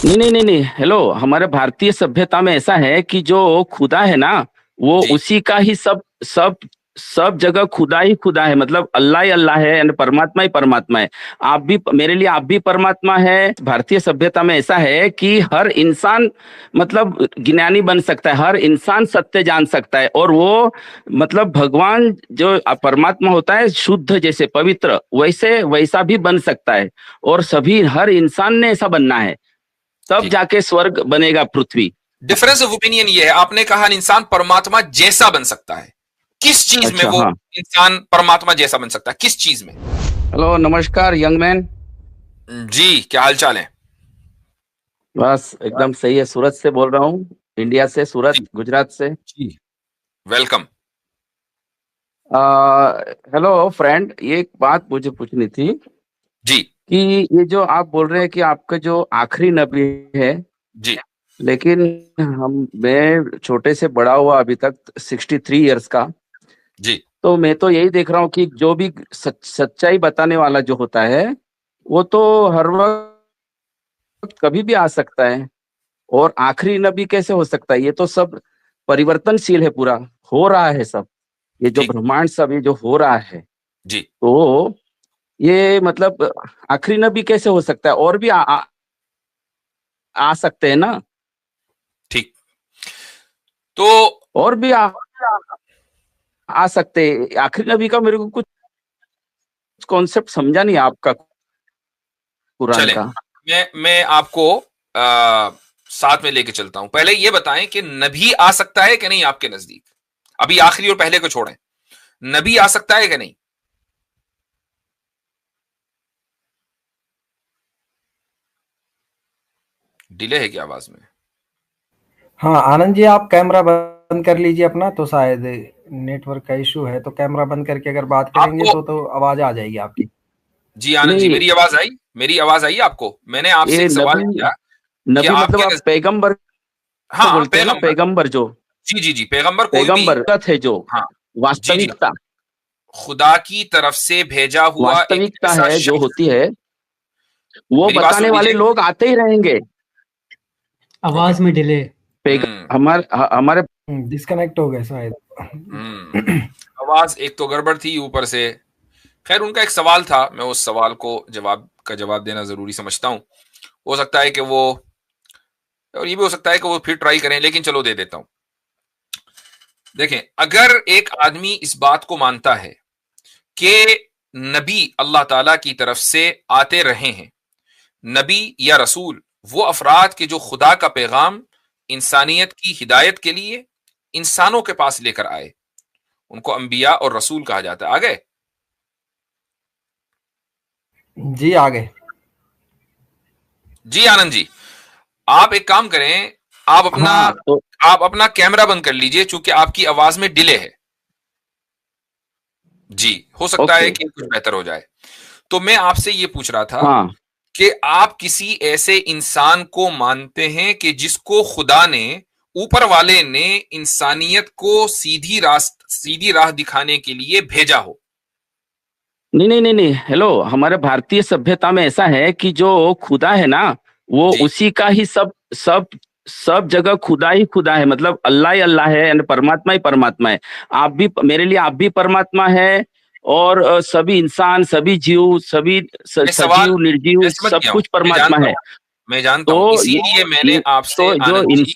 नहीं नहीं नहीं नहीं, हेलो। हमारे भारतीय सभ्यता में ऐसा है कि जो खुदा है ना, वो जी उसी का ही सब सब जगह खुदा ही खुदा है। मतलब अल्लाह ही अल्लाह है, यानी परमात्मा ही परमात्मा है। आप भी, मेरे लिए आप भी परमात्मा है। भारतीय सभ्यता में ऐसा है कि हर इंसान मतलब ज्ञानी बन सकता है, हर इंसान सत्य जान सकता है। और वो मतलब भगवान जो परमात्मा होता है, शुद्ध जैसे पवित्र, वैसे वैसा भी बन सकता है। और सभी, हर इंसान ने ऐसा बनना है, तब ठीक। जाके स्वर्ग बनेगा पृथ्वी। डिफरेंस ऑफ ओपिनियन ये है, आपने कहा इंसान परमात्मा जैसा बन सकता है। किस चीज में अच्छा, वो हाँ। इंसान परमात्मा जैसा बन सकता है, किस चीज में? हेलो, नमस्कार यंग मैन। जी, क्या हाल चाल है? बस एकदम सही है। सूरत से बोल रहा हूँ, इंडिया से, सूरत, जी गुजरात से। जी, वेलकम। हेलो फ्रेंड, ये एक बात मुझे पूछनी थी जी कि ये जो आप बोल रहे हैं कि आपका जो आखिरी नबी है, जी लेकिन मैं छोटे से बड़ा हुआ अभी तक 63 इयर्स का। जी तो मैं तो यही देख रहा हूँ कि जो भी सच्चाई बताने वाला जो होता है, वो तो हर वक्त कभी भी आ सकता है। और आखिरी नबी कैसे हो सकता है? ये तो सब परिवर्तनशील है, पूरा हो रहा है सब। ये जो ठीक। ब्रह्मांड सब ये जो हो रहा है, जी तो ये मतलब आखिरी नबी कैसे हो सकता है? और भी आ सकते हैं ना। ठीक। तो और भी आ सकते हैं। आखिरी नबी का मेरे को कुछ कॉन्सेप्ट समझा नहीं आपका, कुरान चलें, का। मैं आपको साथ में लेके चलता हूं। पहले ये बताएं कि नबी आ सकता है कि नहीं आपके नजदीक? अभी आखिरी और पहले को छोड़ें, नबी आ सकता है कि नहीं? डिले है क्या आवाज में? हाँ आनंद जी, आप कैमरा बंद कर लीजिए अपना, तो शायद नेटवर्क का इशू है। तो कैमरा बंद करके अगर बात करेंगे आपको तो आवाज आ जाएगी आपकी। जी आनंद जी, नहीं, मेरी आवाज आई? मेरी आवाज आई आपको? मैंने आपसे ये एक सवाल नबी, किया कि नबी मतलब आपके आप नजदीक। पैगंबर को हाँ, बोलते हैं ना, पैगंबर। पैगंबर जो, जी जी जी, पैगंबर कोई भी। पैगंबर है जो हाँ। जी जी, वास्तविकता, खुदा की तरफ से भेजा हुआ एक वास्तविकता ऐसा है जो शख्स। होती है, वो मेरी बात सुन बताने वाले लीजिए। लोग आते ही रहेंगे। ओके। आवाज में डिले। हमारे डिस्कनेक्ट हो गए शायद। हम्म। आवाज एक तो गड़बड़ थी, ऊपर से खैर उनका एक सवाल था, मैं उस सवाल को जवाब देना जरूरी समझता हूं। हो सकता है कि वो, और ये भी हो सकता है कि वो फिर ट्राई करें, लेकिन चलो दे देता हूं। देखें, अगर एक आदमी इस बात को मानता है कि नबी अल्लाह ताला की तरफ से आते रहे हैं, नबी या रसूल वो अफराद के जो खुदा का पैगाम इंसानियत की हिदायत के लिए इंसानों के पास लेकर आए, उनको अंबिया और रसूल कहा जाता है। आ गए? जी आगे। जी आनंद जी, आप एक काम करें, आप अपना हाँ तो आप अपना कैमरा बंद कर लीजिए, चूंकि आपकी आवाज में डिले है। जी, हो सकता है ओके। कि कुछ बेहतर हो जाए। तो मैं आपसे ये पूछ रहा था हाँ, कि आप किसी ऐसे इंसान को मानते हैं कि जिसको खुदा ने, ऊपर वाले ने इंसानियत को सीधी राह दिखाने के लिए भेजा हो? नहीं नहीं नहीं नहीं, हेलो। हमारे भारतीय सभ्यता में ऐसा है कि जो खुदा है ना, वो जी उसी का ही सब सब जगह खुदा ही खुदा है। मतलब अल्लाह ही अल्लाह है, यानी परमात्मा ही परमात्मा है। आप भी, मेरे लिए आप भी परमात्मा है। और सभी इंसान, सभी जीव, सभी मैं सवाल सजीव निर्जीव मैं समझ सब गया हूं, कुछ परमात्मा है। मैं जानता हूं, तो इसीलिए मैंने आपसे, तो जो आनंद जी,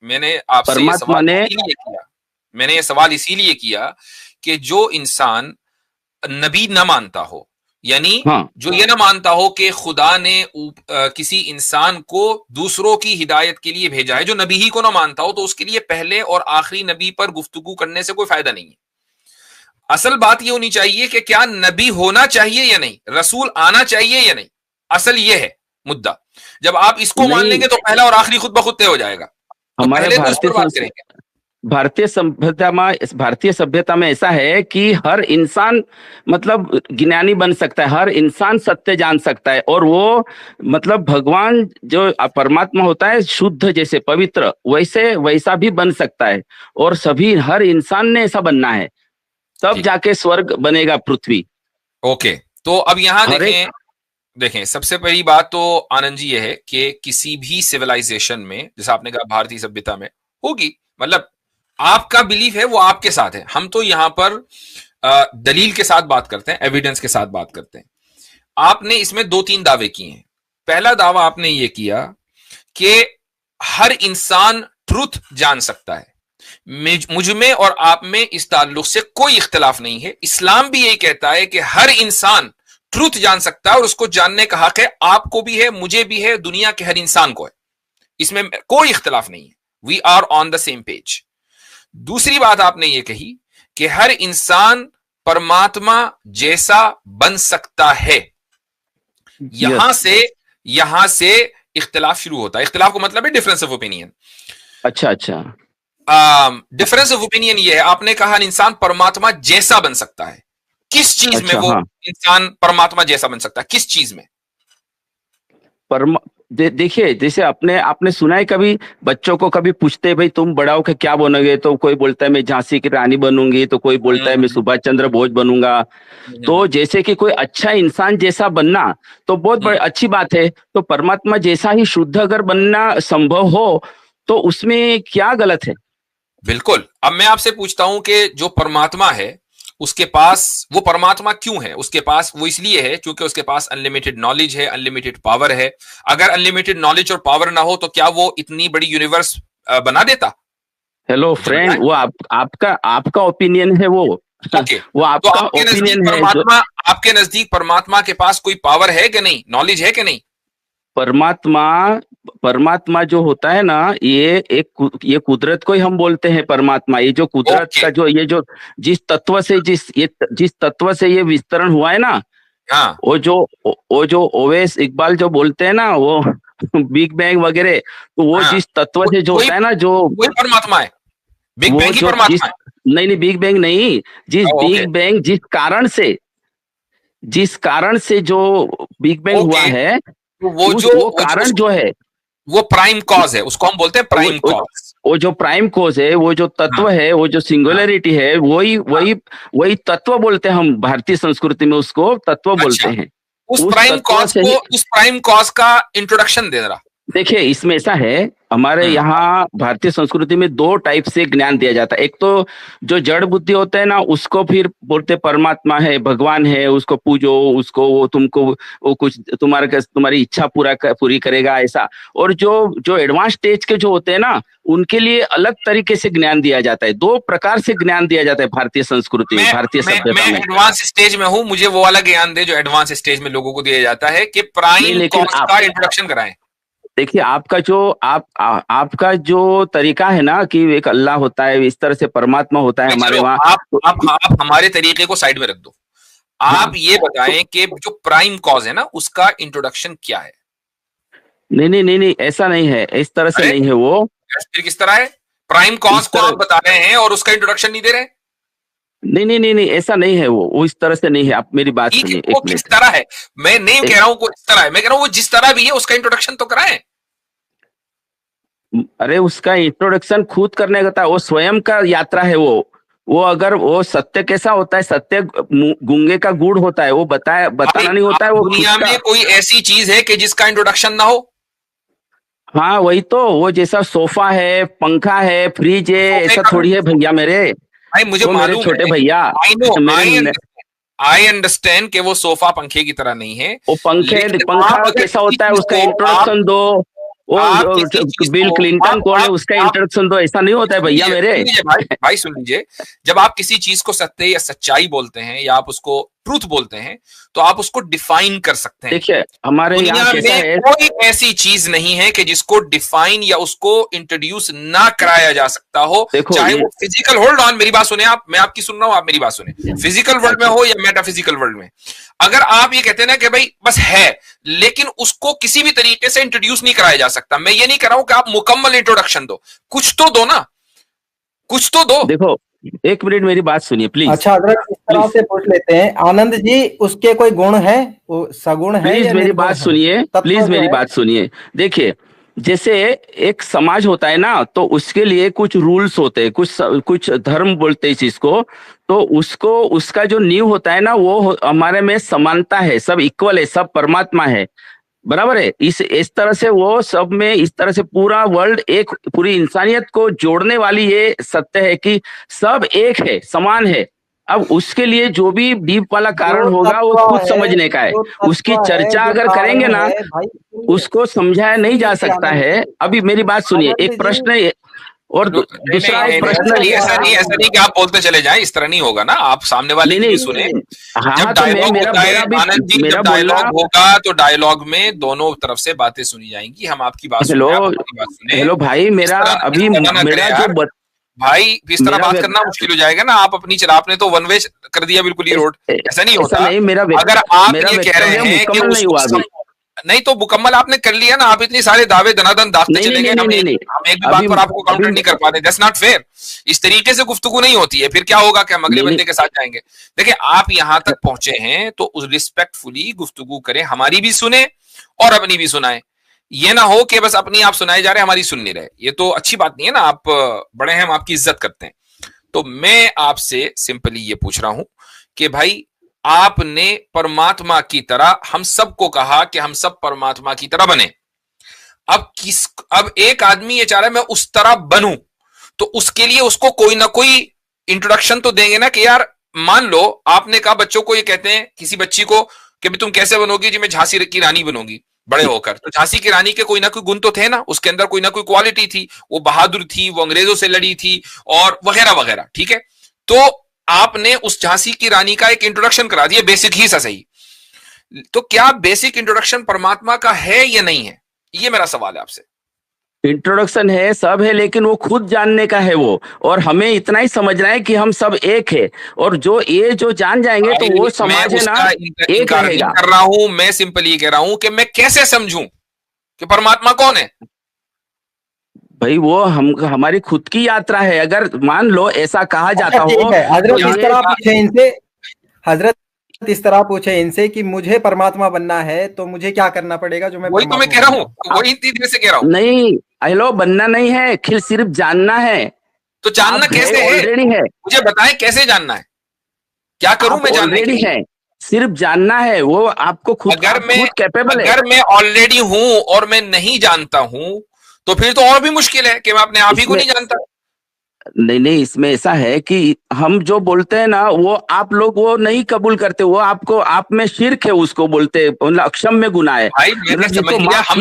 मैंने आपसे ये परमात्मा सवाल ने, इसीलिए किया, मैंने ये सवाल इसीलिए किया कि जो इंसान नबी न मानता हो, यानी हाँ, जो ये ना मानता हो कि खुदा ने किसी इंसान को दूसरों की हिदायत के लिए भेजा है, जो नबी ही को ना मानता हो, तो उसके लिए पहले और आखिरी नबी पर गुफ्तगू करने से कोई फायदा नहीं है। असल बात ये होनी चाहिए कि क्या नबी होना चाहिए या नहीं, रसूल आना चाहिए या नहीं। असल ये है मुद्दा। जब आप इसको मान नहीं। लेंगे तो पहला और आखिरी खुद ब खुद तय हो जाएगा। तो हमारे पहले तो इस पर बात करेंगे। भारतीय सभ्यता में ऐसा है कि हर इंसान मतलब ज्ञानी बन सकता है, हर इंसान सत्य जान सकता है। और वो मतलब भगवान जो परमात्मा होता है, शुद्ध जैसे पवित्र, वैसे वैसा भी बन सकता है। और सभी, हर इंसान ने ऐसा बनना है, तब ठीक। जाके स्वर्ग बनेगा पृथ्वी। ओके, तो अब यहां हर एक, देखें, देखें, सबसे पहली बात तो आनंद जी ये है कि किसी भी सिविलाइजेशन में, जैसा आपने कहा भारतीय सभ्यता में होगी, मतलब आपका बिलीफ है वो आपके साथ है, हम तो यहां पर दलील के साथ बात करते हैं, एविडेंस के साथ बात करते हैं। आपने इसमें 2-3 दावे किए हैं। पहला दावा आपने ये किया कि हर इंसान ट्रुथ जान सकता है। मुझ में और आप में इस ताल्लुक से कोई इख्तिलाफ नहीं है। इस्लाम भी यही कहता है कि हर इंसान ट्रुथ जान सकता है और उसको जानने का हक है, आपको भी है, मुझे भी है, दुनिया के हर इंसान को है, इसमें कोई इख्तिलाफ नहीं है। We are on the same page. दूसरी बात आपने ये कही कि हर इंसान परमात्मा जैसा बन सकता है। यहां से इख्तिलाफ शुरू होता है। इख्तिलाफ का मतलब है डिफरेंस ऑफ ओपिनियन। अच्छा अच्छा, डिफरेंस ऑफ ओपिनियन ये है, आपने कहा इंसान परमात्मा जैसा बन सकता है। किस चीज में वो इंसान परमात्मा जैसा बन सकता है? किस चीज में? देखिए, जैसे आपने सुना है, कभी बच्चों को कभी पूछते भाई तुम बड़ा होकर क्या बनोगे, तो कोई बोलता है मैं झांसी की रानी बनूंगी, तो कोई बोलता है मैं सुभाष चंद्र बोस बनूंगा। तो जैसे कि कोई अच्छा इंसान जैसा बनना तो बहुत बड़ी अच्छी बात है, तो परमात्मा जैसा ही शुद्ध अगर बनना संभव हो तो उसमें क्या गलत है? बिल्कुल। अब मैं आपसे पूछता हूं कि जो परमात्मा है उसके पास, वो परमात्मा क्यों है उसके पास? वो इसलिए है क्योंकि उसके पास अनलिमिटेड नॉलेज है, अनलिमिटेड पावर है। अगर अनलिमिटेड नॉलेज और पावर ना हो तो क्या वो इतनी बड़ी यूनिवर्स बना देता? हेलो फ्रेंड, वो आपका ओपिनियन है वो। Okay. वो आपका तो ओपिनियन है। आपके नजदीक परमात्मा के पास कोई पावर है कि नहीं, नॉलेज है कि नहीं? परमात्मा जो होता है ना, ये कुदरत को ही हम बोलते हैं परमात्मा। ये जो कुदरत का जो जिस तत्व से ये विस्तरण हुआ है ना, हाँ, वो जो ओवैस इकबाल जो बोलते हैं ना, वो बिग बैंग वगैरह, तो वो जिस तत्व से जो होता है ना, जो वही परमात्मा है। बिग बैंग ही परमात्मा है? नहीं, बिग बैंग नहीं, बिग बैंग जिस कारण से जो बिग बैंग हुआ है, वो कारण जो है वो प्राइम कॉज है, उसको हम बोलते हैं प्राइम कॉज। वो जो प्राइम कॉज है, वो जो तत्व है, वो जो सिंगुलरिटी है, वही तत्व बोलते हैं हम भारतीय संस्कृति में, उसको तत्व बोलते हैं। उस प्राइम कॉज का इंट्रोडक्शन दे रहा। देखिए, इसमें ऐसा है, हमारे यहाँ भारतीय संस्कृति में 2 टाइप से ज्ञान दिया जाता है। एक तो जो जड़ बुद्धि होता है ना, उसको फिर बोलते परमात्मा है, भगवान है, उसको पूजो, उसको वो तुमको वो कुछ तुम्हारी इच्छा पूरी करेगा, ऐसा। और जो एडवांस स्टेज के जो होते हैं ना, उनके लिए अलग तरीके से ज्ञान दिया जाता है। 2 प्रकार से ज्ञान दिया जाता है भारतीय संस्कृति में, भारतीय सभ्यता में। एडवांस स्टेज में हूँ, मुझे वो वाला ज्ञान दे जो एडवांस स्टेज में लोगों को दिया जाता है कि प्राइम कॉज का इंट्रोडक्शन कराएं। देखिए, आपका जो तरीका है ना कि एक अल्लाह होता है, इस तरह से परमात्मा होता है हमारे वहाँ। आप हमारे तरीके को साइड में रख दो। आप ये बताएं कि जो प्राइम कॉज है ना, उसका इंट्रोडक्शन क्या है? नहीं, ऐसा नहीं है, इस तरह से नहीं है वो। फिर किस तरह है? प्राइम कॉज को आप बता रहे हैं और उसका इंट्रोडक्शन नहीं दे रहे? नहीं, ऐसा नहीं है वो इस तरह से नहीं है। आप मेरी बात सुनिए। वो किस तरह है? मैं नहीं कह रहा हूं वो इस तरह है, मैं कह रहा हूं वो जिस तरह भी है उसका इंट्रोडक्शन तो कराएं। अरे, उसका इंट्रोडक्शन खुद करने का था, वो स्वयं का यात्रा है वो अगर वो सत्य कैसा होता है, सत्य गूंगे का गुड़ होता है, वो बताना नहीं होता है। वो दुनिया में कोई ऐसी चीज है कि जिसका इंट्रोडक्शन ना हो? हाँ, वही तो, वो जैसा सोफा है, पंखा है, फ्रिज है, ऐसा थोड़ी है भैया मेरे। भाई मुझे मालूम है, छोटे भैया, आई अंडरस्टैंड कि वो सोफा पंखे की तरह नहीं है। वो पंखा कैसा होता है, उसका इंट्रोडक्शन दो। वो बिल क्लिंटन कौन है, उसका इंट्रोडक्शन दो। ऐसा नहीं होता है भैया मेरे। भाई सुन लीजिए, जब आप किसी चीज को सत्य या सच्चाई बोलते हैं या आप उसको ट्रूथ बोलते हैं, तो आप उसको डिफाइन कर सकते हैं। देखिए, हमारे यहाँ कैसा है, कोई ऐसी चीज नहीं है कि जिसको डिफाइन या उसको इंट्रोड्यूस ना कराया जा सकता हो, चाहे वो फिजिकल, होल्ड ऑन, मेरी बात सुने आप, मैं आपकी सुन रहा हूं, आप मेरी बात सुने। फिजिकल वर्ल्ड में हो या मेटाफिजिकल वर्ल्ड में, अगर आप ये कहते हैं ना कि भाई बस है, लेकिन उसको किसी भी तरीके से इंट्रोड्यूस नहीं कराया जा सकता, मैं ये नहीं कह रहा हूं कि आप मुकम्मल इंट्रोडक्शन दो, कुछ तो दो ना, कुछ तो दो। देखो, 1 मिनट मेरी बात सुनिए प्लीज। अच्छा, अगर इस तरह से पूछ लेते हैं आनंद जी, उसके कोई गुण है, वो सगुण है? प्लीज मेरी बात सुनिए, प्लीज मेरी बात सुनिए। देखिए, जैसे एक समाज होता है ना, तो उसके लिए कुछ रूल्स होते हैं, कुछ धर्म बोलते हैं इस चीज को। तो उसको उसका जो नींव होता है ना, वो हमारे में समानता है, सब इक्वल है, सब परमात्मा है, बराबर है। इस तरह से वो सब में, इस तरह से पूरा वर्ल्ड, एक पूरी इंसानियत को जोड़ने वाली ये सत्य है कि सब एक है, समान है। अब उसके लिए जो भी डीप वाला कारण जो होगा वो तत्व खुद है, समझने का है। जो उसकी तत्व है, चर्चा जो अगर करेंगे कारण ना, है भाई, सुनिए उसको समझाया नहीं जा सुनिए सकता आनंद है। जी, अभी मेरी बात सुनिए, आनंद एक जी। प्रश्न है, और नहीं नहीं दूसरा नहीं एक नहीं, प्रश्न ऐसा नहीं, ये ऐसा था। नहीं, ऐसा नहीं कि आप बोलते चले जाएं, इस तरह नहीं होगा ना, आप सामने वाले नहीं की नहीं, भी सुने। हाँ जब हाँ, तो मैं डायलॉग मेरा होता है मेरा भी आनंद जी, जब मेरा बोलना। डायलॉग होगा तो डायलॉग में दोनों तरफ से बातें सुनी जाएंगी, हम आपकी बात सुन हेलो, रहे हैं, आप हमारी बात सुने। हेलो भाई, इस मेरा तरह इस अभी तरह ना करें मेरा जो यार भाई, इस तरह मेरा बात करना मुश्किल हो जाएगा ना। आप अपनी चला, आपने तो वन वे कर दिया बिल्कुल ही रोड, ऐसा नहीं ऐसा होता। नहीं, अगर आप मेरा ये कह रहे वक्तव्य हैं कि मुकम्मल नहीं उसको हुआ अभी। नहीं तो मुकम्मल आपने कर लिया ना, आप इतने सारे दावे दनादन दागते नहीं नहीं चले नहीं गए, नहीं नहीं नहीं, हम एक भी बात अभी पर आपको अभी काउंटर नहीं कर पा रहे। That's not fair. इस तरीके से गुफ्तगू नहीं होती है। फिर क्या होगा कि हम अगले नहीं नहीं, बंदे के साथ जाएंगे। देखिए, आप यहां तक पहुंचे हैं तो उस रिस्पेक्टफुली गुफ्तगू करें, हमारी भी सुने और अपनी भी सुनाए। ये ना हो कि बस अपनी आप सुनाए जा रहे, हमारी सुन नहीं रहे। ये तो अच्छी बात नहीं है ना। आप बड़े हैं, हम आपकी इज्जत करते हैं। तो मैं आपसे सिंपली ये पूछ रहा हूं कि भाई, आपने परमात्मा की तरह हम सबको कहा कि हम सब परमात्मा की तरह बने। अब एक आदमी ये चाह रहा है मैं उस तरह बनूं, तो उसके लिए उसको कोई ना कोई इंट्रोडक्शन तो देंगे ना कि यार, मान लो आपने कहा बच्चों को, ये कहते हैं किसी बच्ची को कि तुम कैसे बनोगी जी, मैं झांसी की रानी बनूंगी बड़े होकर। तो झांसी की रानी के कोई ना कोई गुण तो थे ना, उसके अंदर कोई ना कोई क्वालिटी थी, वो बहादुर थी, वो अंग्रेजों से लड़ी थी और वगैरह वगैरह। ठीक है, तो आपने उस झांसी की रानी का एक इंट्रोडक्शन करा दिया, बेसिक ही सा सही। तो क्या बेसिक इंट्रोडक्शन परमात्मा का है या नहीं है? ये मेरा सवाल है आपसे। इंट्रोडक्शन है, सब है, लेकिन वो खुद जानने का है वो। और हमें इतना ही समझना है कि हम सब एक है, और जो जान जाएंगे तो वो मैं समाज है ना, उसका एक इनकार नहीं रहेगा। कर रहा हूं। मैं सिंपल ये कह रहा हूं कि मैं कैसे समझूं कि परमात्मा कौन है। भाई वो हमारी खुद की यात्रा है। अगर मान लो ऐसा कहा अच्छा जाता ठीक हो है, तो हजरत इस ये तरह पूछे इनसे, हजरत इस तरह पूछे इनसे कि मुझे परमात्मा बनना है तो मुझे क्या करना पड़ेगा जो मैं वही तो मैं परमात्मा कह रहा बन हूं, जाऊं। वही इतनी देर से कह रहा हूं। नहीं, हेलो, बनना नहीं है, सिर्फ जानना है। तो जानना आप है, कैसे है? ऑलरेडी है। मुझे बताएं कैसे जानना है, क्या करूं आप मैं जानने के ऑलरेडी लिए? है, सिर्फ जानना है। वो आपको खुद, अगर आप मैं खुद कैपेबल है। अगर मैं ऑलरेडी हूं और मैं नहीं जानता हूं, तो फिर तो और भी मुश्किल है कि मैं अपने आप ही को इसमें नहीं जानता। नहीं नहीं, इसमें ऐसा है कि हम जो बोलते हैं ना, वो आप लोग वो नहीं कबूल करते। वो आपको, आप में शिर्क है, उसको बोलते हैं, मतलब अक्षम में गुनाह है। भाई मैंने मतलब समझ जिसको लिया, माफ किए।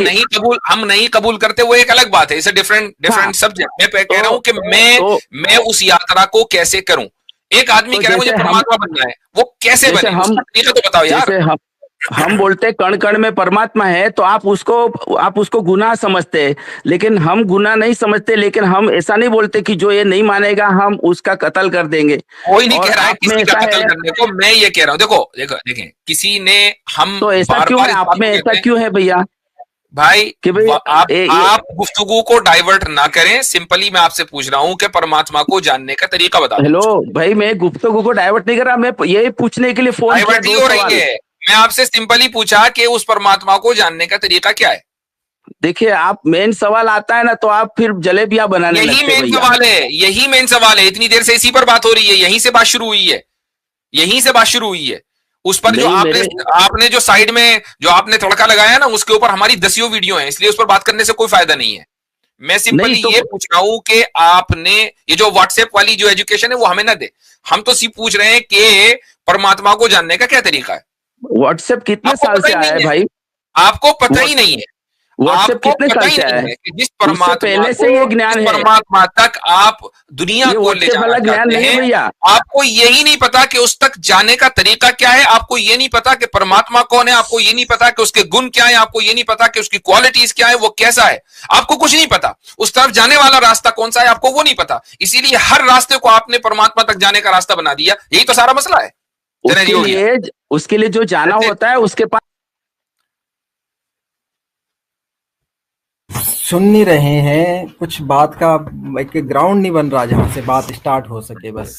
हम नहीं कबूल करते, वो एक अलग बात है। इसे डिफरेंट हाँ, डिफरेंट सब्जेक्ट। मैं कह रहा तो हूं कि तो मैं उस यात्रा को कैसे करूं। एक आदमी तो कह रहा है मुझे परमात्मा बनना है, वो कैसे जैसे बने, हम उसका तरीका तो बताओ यार। जैसे हम बोलते हैं कण कण में परमात्मा है, तो आप उसको गुनाह समझते हैं। लेकिन हम गुनाह नहीं समझते, लेकिन हम ऐसा नहीं बोलते कि जो ये नहीं मानेगा हम उसका कत्ल कर देंगे। कोई नहीं और कह रहा है आप में किसी का ऐसा कत्ल है, करने को। मैं ये कह रहा हूं, देखो देखो देखें, किसी ने, हम तो ऐसा बार क्यों बार है, इस आप बात में को ऐसा कहते हैं। क्यों है भैया भाई कि भाई ये आप गुफ्तगू को डाइवर्ट ना करें। सिंपली मैं आपसे पूछ रहा हूं कि परमात्मा को जानने का तरीका बता दो हेलो मुझे। भाई, मैं गुफ्तगू को डाइवर्ट नहीं कर रहा, मैं यही पूछने के लिए फोन किया, डाइवर्ट ही दो हो रही सवाल। है। मैं आपसे सिंपली पूछा कि उस परमात्मा को जानने का तरीका क्या है। देखिए, आप मेन सवाल आता है ना, तो आप फिर जलेबियां बनाने यही लगते हैं मेन भैया। सवाल है, यही मेन सवाल है। इतनी देर से इसी पर बात हो रही है, यहीं से बात शुरू हुई है, यहीं से बात शुरू हुई है। उस पर जो नहीं, आपने मेरे आपने जो साइड में जो आपने तड़का लगाया ना, उसके ऊपर हमारी 10 वीडियो है, इसलिए उस पर बात करने से कोई फायदा नहीं है। मैं नहीं सिंपली तो ये पूछ रहा हूं कि आपने ये जो व्हाट्सएप वाली जो एजुकेशन है वो हमें ना दे। हम तो सिर्फ पूछ रहे हैं कि परमात्मा को जानने का क्या तरीका है। व्हाट्सएप कितने आपको साल पता से ही आया नहीं है है, भाई? आपको पता ही नहीं है, व्हाट्सएप आपको कितने पता साल ही से आया नहीं है? है कि जिस उससे परमात्मा पहले को, से ये जिस ज्ञान है। परमात्मा तक आप दुनिया ये को ले व्हाट्सएप जाना वाला ज्ञान चाहते नहीं है हैं, भैया। आपको यही नहीं पता कि उस तक जाने का तरीका क्या है। आपको ये नहीं पता कि परमात्मा कौन है। आपको ये नहीं पता कि उसके गुण क्या है। आपको ये नहीं पता कि उसकी क्वालिटीज क्या है, वो कैसा है। आपको कुछ नहीं पता। उस तरफ जाने वाला रास्ता कौन सा है, आपको वो नहीं पता। इसीलिए हर रास्ते को आपने परमात्मा तक जाने का रास्ता बना दिया। यही तो सारा मसला है। चले जी, उसके हो गया। लिए उसके लिए जो जाना होता है, उसके पास सुन नहीं रहे हैं कुछ बात का, एक ग्राउंड नहीं बन रहा जहां से बात स्टार्ट हो सके बस।